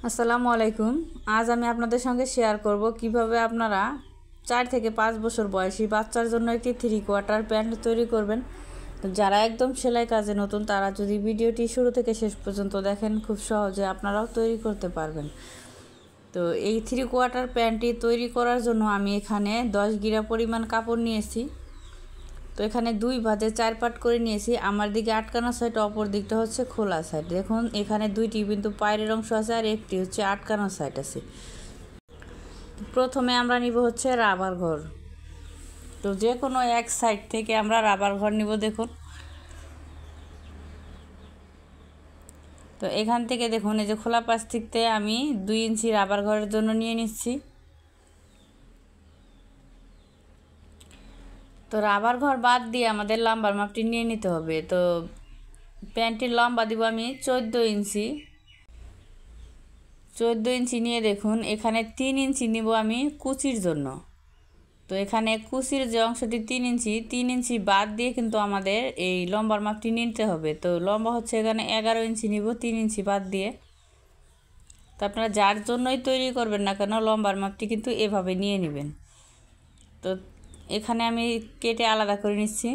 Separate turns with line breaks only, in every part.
আসসালামু আলাইকুম। আজ আমি আপনাদের সঙ্গে শেয়ার করব কিভাবে আপনারা 4 থেকে 5 বছর বয়সী বাচ্চার জন্য একটি 3/4 প্যান্ট তৈরি করবেন। যারা একদম সেলাই কাজে নতুন তারা যদি ভিডিওটি শুরু থেকে শেষ পর্যন্ত দেখেন খুব সহজে আপনারাও তৈরি করতে পারবেন। তো এই 3/4 প্যান্টটি তৈরি করার জন্য আমি এখানে 10 গিরা পরিমাণ কাপড় নিয়েছি। তো এখানে 2 ভাঁজে 4 পাট করে নিয়েছি। আমার দিকে আটকানো সাইড, অপর দিকটা হচ্ছে খোলা সাইড। দেখুন এখানে দুইটি কিন্তু পায়ের অংশ আছে আর একটি হচ্ছে আটকানো সাইড আছে। প্রথমে আমরা নিব হচ্ছে রাবার ঘর। তো যে কোনো এক সাইড থেকে আমরা রাবার ঘর নিব। দেখুন তো এখান থেকে দেখুন এই যে খোলা পাশ থেকে আমি 2 ইঞ্চি রাবার ঘরের জন্য নিয়ে নিচ্ছি। তো রাবার ঘর বাদ দিয়ে আমাদের লম্বার মাপটি নিয়ে নিতে হবে। তো প্যান্টের লম্বা দিব আমি 14 ইঞ্চি। 14 ইঞ্চি নিয়ে দেখুন এখানে 3 ইঞ্চি নিব আমি কুচির জন্য। তো এখানে কুচির যে অংশটি 3 ইঞ্চি বাদ দিয়ে কিন্তু আমাদের এই লম্বার মাপটি নিতে হবে। তো লম্বা হচ্ছে এখানে 11 ইঞ্চি নিব 3 ইঞ্চি বাদ দিয়ে। তো আপনারা যার জন্যই তৈরি করবেন না কেন লম্বার মাপটি কিন্তু এভাবে নিয়ে নেবেন। তো এখানে আমি কেটে আলাদা করে নিচ্ছি।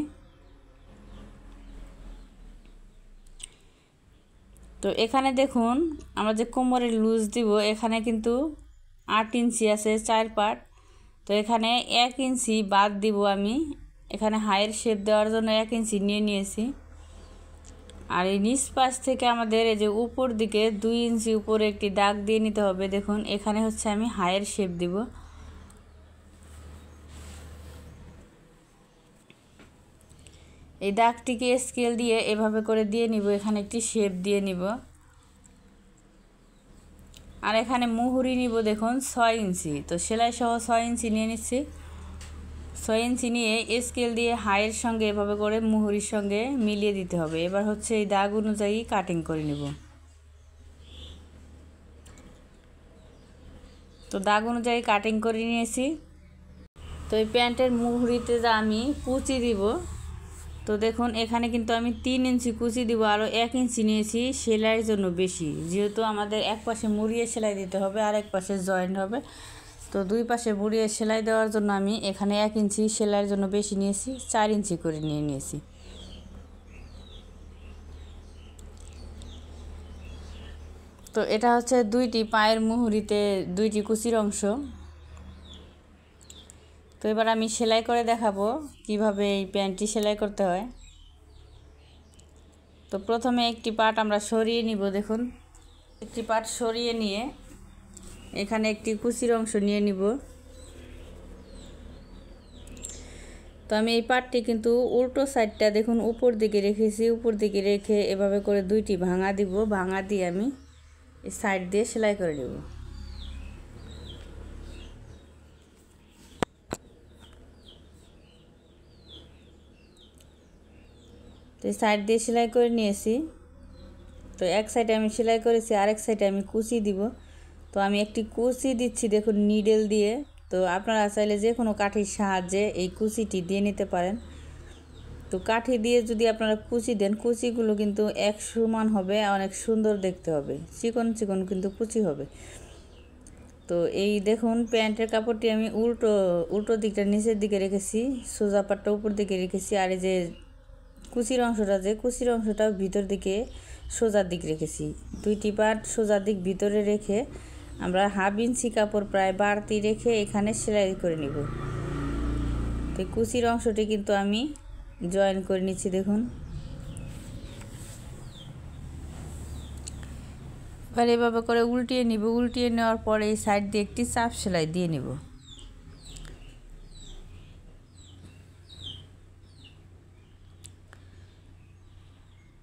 তো এখানে দেখুন আমরা যে কোমরের লুজ দিব এখানে কিন্তু 8 ইঞ্চি আছে 4 পাট। তো এখানে 1 ইঞ্চি বাদ দিব আমি। এখানে হাইয়ের শেপ দেওয়ার জন্য 1 ইঞ্চি নিয়ে নিয়েছি। আর এই নিচ পাশ থেকে আমাদের এই যে উপর দিকে 2 ইঞ্চি উপরে একটি দাগ দিয়ে নিতে হবে। দেখুন এখানে হচ্ছে আমি হাইয়ের শেপ দিব। এই দাগটিকে স্কেল দিয়ে এভাবে করে দিয়ে নিব। এখানে একটি শেপ দিয়ে নিব। আর এখানে মুহুরি নিব দেখুন 6 ইঞ্চি। তো সেলাই সহ 6 ইঞ্চি নিয়ে নিচ্ছি। 6 ইঞ্চি নিয়ে স্কেল দিয়ে হাইয়ের সঙ্গে এভাবে করে মুহুরির সঙ্গে মিলিয়ে দিতে হবে। এবার হচ্ছে এই দাগ অনুযায়ী কাটিং করে নেব। তো দাগ অনুযায়ী কাটিং করে নিয়েছি। তো এই প্যান্টের মুহুরিতে যা আমি কুচি দিব। তো দেখুন এখানে কিন্তু আমি 3 ইঞ্চি কুচি দিব। আরও 1 ইঞ্চি নিয়েছি সেলাইয়ের জন্য বেশি, যেহেতু আমাদের এক পাশে মুড়িয়ে সেলাই দিতে হবে আর এক পাশে জয়েন্ট হবে। তো দুই পাশে মুড়িয়ে সেলাই দেওয়ার জন্য আমি এখানে 1 ইঞ্চি সেলাইয়ের জন্য বেশি নিয়েছি, 4 ইঞ্চি করে নিয়ে নিয়েছি। তো এটা হচ্ছে দুইটি পায়ের মুহুরিতে দুইটি কুচির অংশ। তো এবার আমি সেলাই করে দেখাবো কিভাবে এই প্যান্টটি সেলাই করতে হয়। তো প্রথমে একটি পাট আমরা সরিয়ে নিব। দেখুন একটি পাট সরিয়ে নিয়ে এখানে একটি কুচির অংশ নিয়ে নিব। তো আমি এই পাটটি কিন্তু উল্টো সাইডটা দেখুন উপর দিকে রেখেছি। উপর দিকে রেখে এভাবে করে দুইটি ভাঙা দিব। ভাঙা দিয়ে আমি এই সাইড দিয়ে সেলাই করে নেব। তো এই সাইড দিয়ে সেলাই করে নিয়েছি। তো এক সাইডে আমি সেলাই করেছি, আরেক সাইডে আমি কুচি দিব। তো আমি একটি কুচি দিচ্ছি দেখুন নিডেল দিয়ে। তো আপনারা চাইলে যে কোনো কাঠির সাহায্যে এই কুচিটি দিয়ে নিতে পারেন। তো কাঠি দিয়ে যদি আপনারা কুচি দেন কুচিগুলো কিন্তু এক সমান হবে, অনেক সুন্দর দেখতে হবে, চিকন চিকন কিন্তু কুচি হবে। তো এই দেখুন প্যান্টের কাপড়টি আমি উল্টো দিকটা নিচের দিকে রেখেছি, সোজা পাটটা উপর দিকে রেখেছি। আর এই যে কুচির অংশটা ভিতর দিকে সোজার দিক রেখেছি। দুইটি পাট সোজার দিক ভিতরে রেখে আমরা 1/2 ইঞ্চি কাপড় প্রায় বাড়তি রেখে এখানে সেলাই করে নিব। তো কুচির অংশটি কিন্তু আমি জয়েন করে নিচ্ছি। দেখুন এবার এভাবে করে উল্টিয়ে নিব। উল্টিয়ে নেওয়ার পরে এই সাইড দিয়ে একটি চাপ সেলাই দিয়ে নিব।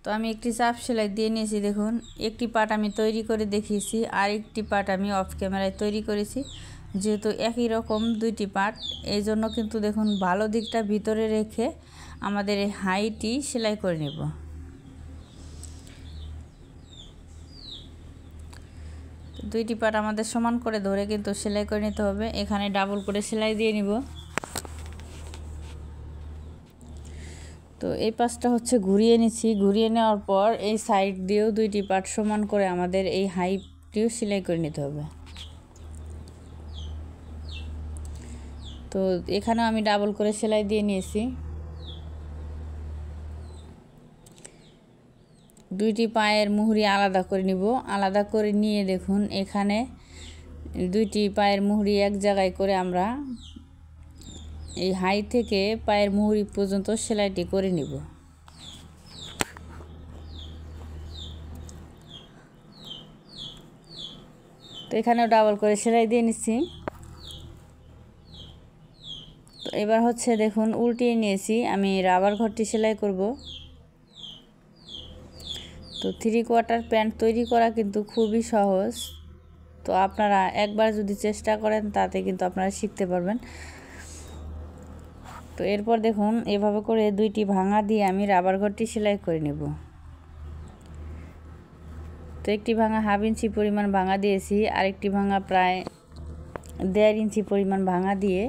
তো আমি একটি চাপ সেলাই দিয়ে নিয়েছি। দেখুন একটি পাট আমি তৈরি করে দেখিয়েছি, আর একটি পাট আমি অফ ক্যামেরায় তৈরি করেছি। যেহেতু একই রকম দুইটি পাট এই জন্য কিন্তু দেখুন ভালো দিকটা ভিতরে রেখে আমাদের এই হাইটি সেলাই করে নেব। দুইটি পাট আমাদের সমান করে ধরে কিন্তু সেলাই করে নিতে হবে। এখানে ডাবল করে সেলাই দিয়ে নিব। তো এই পাশটা ঘুরিয়ে নিচ্ছি। ঘুরিয়ে নেওয়ার পর এই সাইড দিয়েও দুইটি পাট সমান করে আমাদের এই হাই ঘরটিও সেলাই করে নিতে হবে। তো এখানেও আমি ডাবল করে সেলাই দিয়ে নিয়েছি। দুইটি পায়ের মুহুরি আলাদা করে নিব। আলাদা করে নিয়ে দেখুন এখানে দুইটি পায়ের মুহুরি এক জায়গায় করে আমরা এই হাই থেকে পায়ের মুহুরি পর্যন্ত সেলাইটি করে নিব। তো এখানেও ডাবল করে সেলাই দিয়ে নিচ্ছি। তো এবার হচ্ছে দেখুন উল্টিয়ে নিয়েছি, আমি রাবার ঘরটি সেলাই করব। তো 3/4 প্যান্ট তৈরি করা কিন্তু খুবই সহজ। তো আপনারা একবার যদি চেষ্টা করেন তাতে কিন্তু আপনারা শিখতে পারবেন। তো এরপর দেখুন এভাবে করে দুইটি ভাঙা দিয়ে আমি রাবার ঘরটি সেলাই করে নেব। তো একটি ভাঙা 1/2 ইঞ্চি পরিমাণ ভাঙা দিয়েছি, আরেকটি ভাঙা প্রায় 1.5 ইঞ্চি পরিমাণ ভাঙা দিয়ে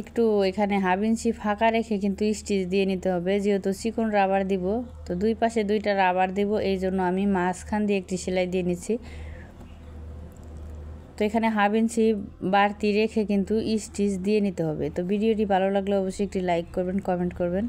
একটু এখানে 1/2 ইঞ্চি ফাঁকা রেখে কিন্তু স্টিচ দিয়ে নিতে হবে। যেহেতু চিকন রাবার দিব, তো দুই পাশে দুইটা রাবার দিব, এই জন্য আমি মাঝখান দিয়ে একটি সেলাই দিয়ে নিচ্ছি। তো এখানে 1/2 ইঞ্চি বাড়তি রেখে কিন্তু স্টিচ দিয়ে নিতে হবে। তো ভিডিওটি ভালো লাগলে অবশ্যই একটি লাইক করবেন, কমেন্ট করবেন।